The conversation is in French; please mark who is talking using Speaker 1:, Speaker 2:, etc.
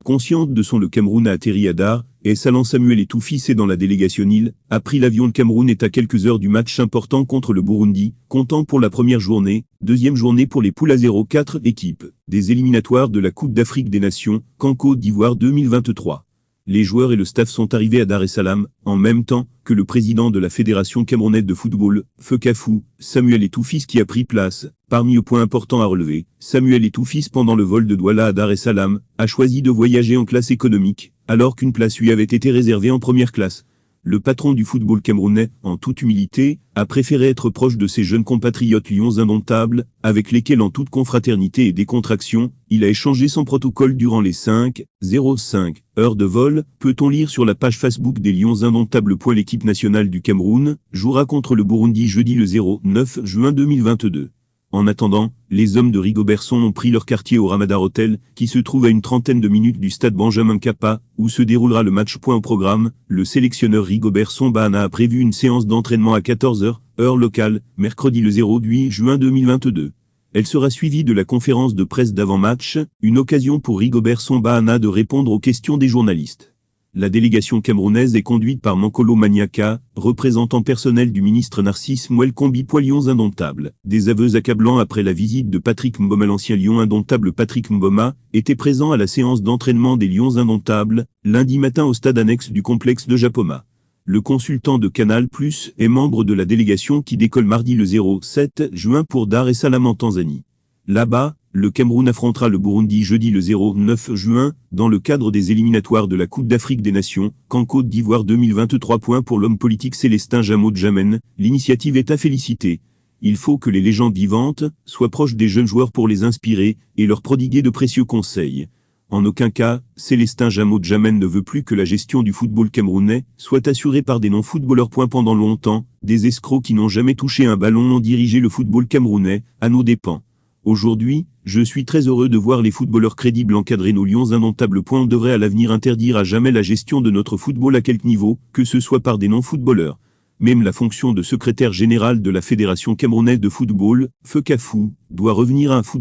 Speaker 1: Consciente de son le Cameroun a atterri à Dar, et Salan Samuel Etoufis est dans la délégation Nil, a pris l'avion. Le Cameroun est à quelques heures du match important contre le Burundi, comptant pour la première journée, deuxième journée pour les poules à 0-4 équipes, des éliminatoires de la Coupe d'Afrique des Nations, qu'en Côte d'Ivoire 2023. Les joueurs et le staff sont arrivés à Dar es Salaam, en même temps que le président de la Fédération camerounaise de football, Fekafou, Samuel Etoufis qui a pris place. Parmi les points importants à relever, Samuel Etoufis pendant le vol de Douala à Dar es Salaam, a choisi de voyager en classe économique, alors qu'une place lui avait été réservée en première classe. Le patron du football camerounais, en toute humilité, a préféré être proche de ses jeunes compatriotes lions indomptables, avec lesquels en toute confraternité et décontraction, il a échangé son protocole durant les 5,05 heures de vol, peut-on lire sur la page Facebook des Lions indomptables. L'équipe nationale du Cameroun jouera contre le Burundi jeudi le 9 juin 2022. En attendant, les hommes de Rigobertson ont pris leur quartier au Ramadar Hotel, qui se trouve à une trentaine de minutes du stade Benjamin Nkapa, où se déroulera le match. Au programme, le sélectionneur Rigobertson Bahana a prévu une séance d'entraînement à 14h, heure locale, mercredi le 8 juin 2022. Elle sera suivie de la conférence de presse d'avant-match, une occasion pour Rigobertson Bahana de répondre aux questions des journalistes. La délégation camerounaise est conduite par Mankolo Maniaka, représentant personnel du ministre Narcisse Mouel-Kombi. Lions indomptables. Des aveux accablants après la visite de Patrick Mboma. L'ancien lion indomptable Patrick Mboma était présent à la séance d'entraînement des Lions indomptables, lundi matin au stade annexe du complexe de Japoma. Le consultant de Canal+ est membre de la délégation qui décolle mardi le 7 juin pour Dar es Salaam en Tanzanie. Là-bas, le Cameroun affrontera le Burundi jeudi le 9 juin, dans le cadre des éliminatoires de la Coupe d'Afrique des Nations, qu'en Côte d'Ivoire 2023. Pour l'homme politique Célestin Jameau Djamène, l'initiative est à féliciter. Il faut que les légendes vivantes soient proches des jeunes joueurs pour les inspirer et leur prodiguer de précieux conseils. En aucun cas, Célestin Jameau Djamène ne veut plus que la gestion du football camerounais soit assurée par des non-footballeurs. Pendant longtemps, des escrocs qui n'ont jamais touché un ballon ont dirigé le football camerounais, à nos dépens. Aujourd'hui, je suis très heureux de voir les footballeurs crédibles encadrer nos Lions indomptables. On devrait à l'avenir interdire à jamais la gestion de notre football à quelque niveau, que ce soit par des non-footballeurs. Même la fonction de secrétaire général de la Fédération camerounaise de football, Fekafou, doit revenir à un football